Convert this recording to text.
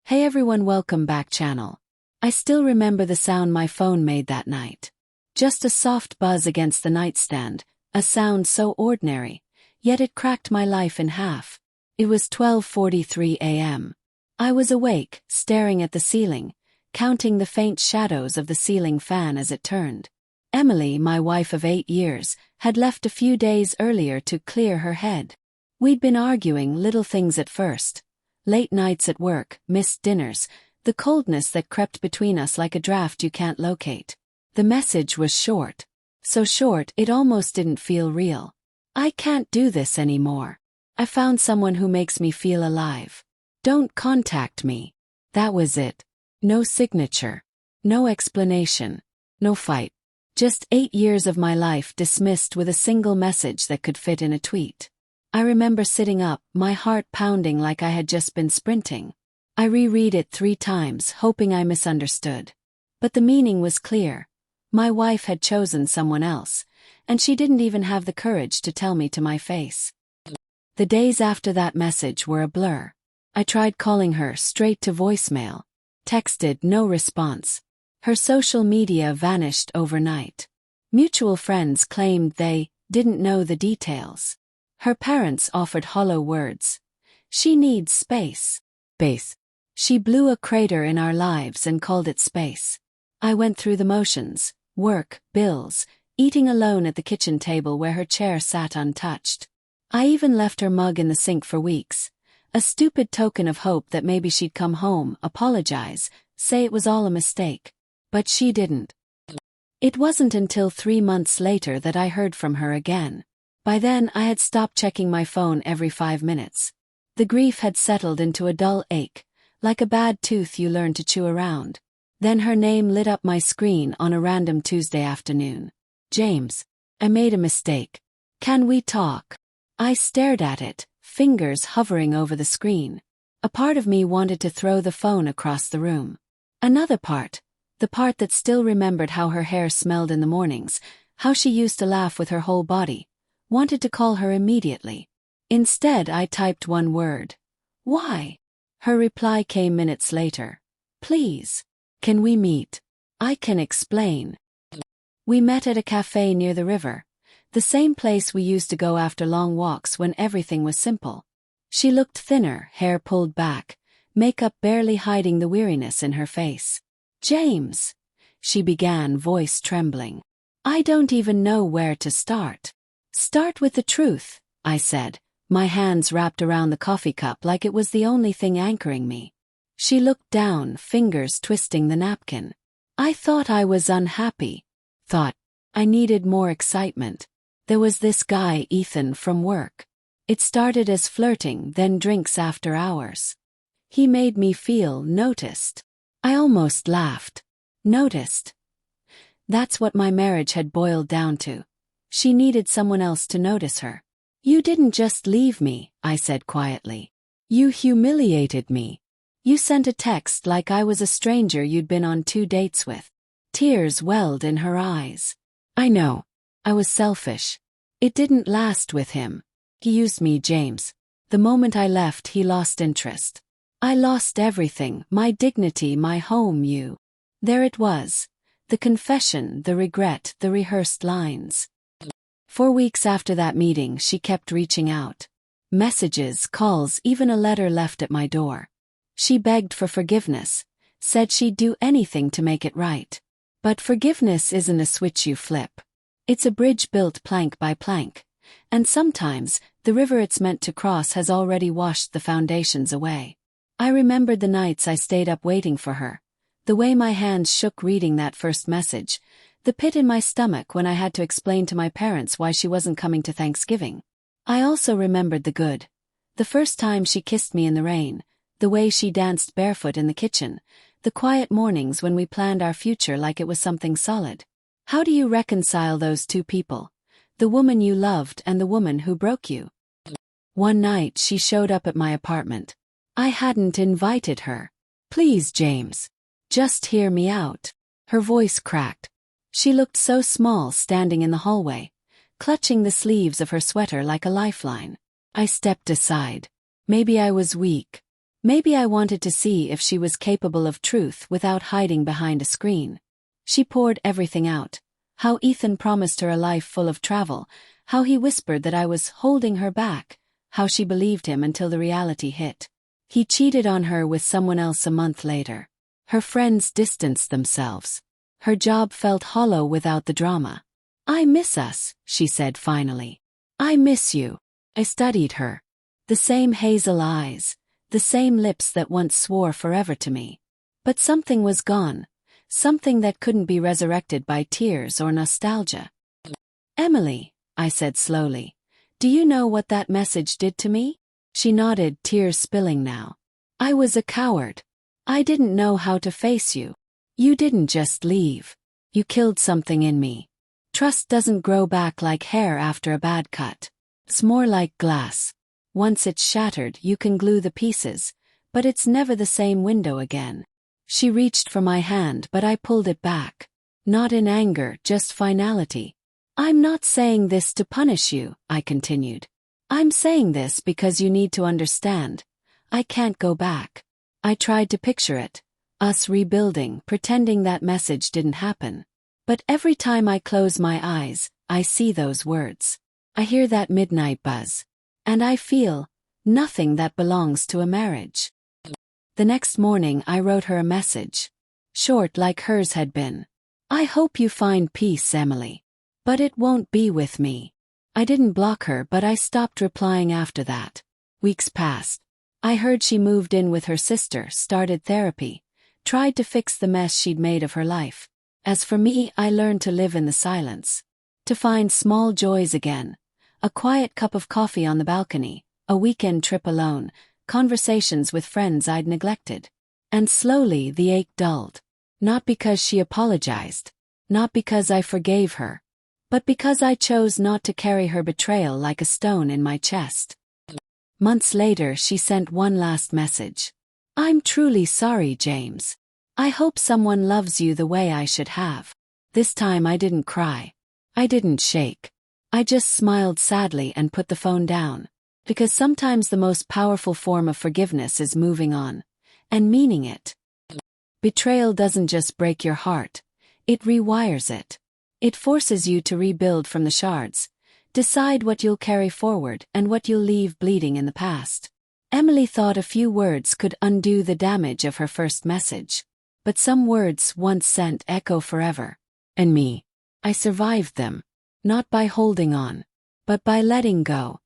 Hey everyone, welcome back channel. I still remember the sound my phone made that night. Just a soft buzz against the nightstand, a sound so ordinary, yet it cracked my life in half. It was 12:43 a.m. I was awake, staring at the ceiling, counting the faint shadows of the ceiling fan as it turned. Emily, my wife of 8 years, had left a few days earlier to clear her head. We'd been arguing little things at first. Late nights at work, missed dinners, the coldness that crept between us like a draft you can't locate. The message was short. So short it almost didn't feel real. I can't do this anymore. I found someone who makes me feel alive. Don't contact me. That was it. No signature. No explanation. No fight. Just 8 years of my life dismissed with a single message that could fit in a tweet. I remember sitting up, my heart pounding like I had just been sprinting. I reread it 3 times, hoping I misunderstood. But the meaning was clear. My wife had chosen someone else, and she didn't even have the courage to tell me to my face. The days after that message were a blur. I tried calling her straight to voicemail. Texted, no response. Her social media vanished overnight. Mutual friends claimed they didn't know the details. Her parents offered hollow words. She needs space. Space. She blew a crater in our lives and called it space. I went through the motions, work, bills, eating alone at the kitchen table where her chair sat untouched. I even left her mug in the sink for weeks. A stupid token of hope that maybe she'd come home, apologize, say it was all a mistake. But she didn't. It wasn't until 3 months later that I heard from her again. By then I had stopped checking my phone every 5 minutes. The grief had settled into a dull ache, like a bad tooth you learn to chew around. Then her name lit up my screen on a random Tuesday afternoon. James. I made a mistake. Can we talk? I stared at it, fingers hovering over the screen. A part of me wanted to throw the phone across the room. Another part, the part that still remembered how her hair smelled in the mornings, how she used to laugh with her whole body, wanted to call her immediately. Instead I typed one word. Why? Her reply came minutes later. Please. Can we meet? I can explain. We met at a cafe near the river, the same place we used to go after long walks when everything was simple. She looked thinner, hair pulled back, makeup barely hiding the weariness in her face. James, she began, voice trembling. I don't even know where to start. Start with the truth, I said, my hands wrapped around the coffee cup like it was the only thing anchoring me. She looked down, fingers twisting the napkin. I thought I was unhappy. Thought I needed more excitement. There was this guy, Ethan, from work. It started as flirting, then drinks after hours. He made me feel noticed. I almost laughed. Noticed. That's what my marriage had boiled down to. She needed someone else to notice her. You didn't just leave me, I said quietly. You humiliated me. You sent a text like I was a stranger you'd been on 2 dates with. Tears welled in her eyes. I know. I was selfish. It didn't last with him. He used me, James. The moment I left, he lost interest. I lost everything, my dignity, my home, you. There it was. The confession, the regret, the rehearsed lines. 4 weeks after that meeting, she kept reaching out. Messages, calls, even a letter left at my door. She begged for forgiveness, said she'd do anything to make it right. But forgiveness isn't a switch you flip. It's a bridge built plank by plank. And sometimes, the river it's meant to cross has already washed the foundations away. I remembered the nights I stayed up waiting for her. The way my hands shook reading that first message. The pit in my stomach when I had to explain to my parents why she wasn't coming to Thanksgiving. I also remembered the good. The first time she kissed me in the rain, the way she danced barefoot in the kitchen, the quiet mornings when we planned our future like it was something solid. How do you reconcile those 2 people? The woman you loved and the woman who broke you? One night she showed up at my apartment. I hadn't invited her. Please, James. Just hear me out. Her voice cracked. She looked so small standing in the hallway, clutching the sleeves of her sweater like a lifeline. I stepped aside. Maybe I was weak. Maybe I wanted to see if she was capable of truth without hiding behind a screen. She poured everything out. How Ethan promised her a life full of travel, how he whispered that I was holding her back, how she believed him until the reality hit. He cheated on her with someone else a month later. Her friends distanced themselves. Her job felt hollow without the drama. "I miss us," she said finally. "I miss you." I studied her. The same hazel eyes, the same lips that once swore forever to me. But something was gone, something that couldn't be resurrected by tears or nostalgia. "Emily," I said slowly, "do you know what that message did to me?" She nodded, tears spilling now. "I was a coward. I didn't know how to face you. You didn't just leave. You killed something in me. Trust doesn't grow back like hair after a bad cut. It's more like glass. Once it's shattered, you can glue the pieces, but it's never the same window again." She reached for my hand, but I pulled it back. Not in anger, just finality. "I'm not saying this to punish you," I continued. "I'm saying this because you need to understand. I can't go back." I tried to picture it. Us rebuilding, pretending that message didn't happen. But every time I close my eyes, I see those words. I hear that midnight buzz. And I feel nothing that belongs to a marriage. The next morning I wrote her a message. Short like hers had been. "I hope you find peace, Emily. But it won't be with me." I didn't block her, but I stopped replying after that. Weeks passed. I heard she moved in with her sister, started therapy, tried to fix the mess she'd made of her life. As for me, I learned to live in the silence. To find small joys again. A quiet cup of coffee on the balcony, a weekend trip alone, conversations with friends I'd neglected. And slowly the ache dulled. Not because she apologized. Not because I forgave her. But because I chose not to carry her betrayal like a stone in my chest. Months later she sent one last message. "I'm truly sorry, James. I hope someone loves you the way I should have." This time I didn't cry. I didn't shake. I just smiled sadly and put the phone down. Because sometimes the most powerful form of forgiveness is moving on. And meaning it. Betrayal doesn't just break your heart. It rewires it. It forces you to rebuild from the shards. Decide what you'll carry forward and what you'll leave bleeding in the past. Emily thought a few words could undo the damage of her first message. But some words once sent echo forever. And me. I survived them. Not by holding on. But by letting go.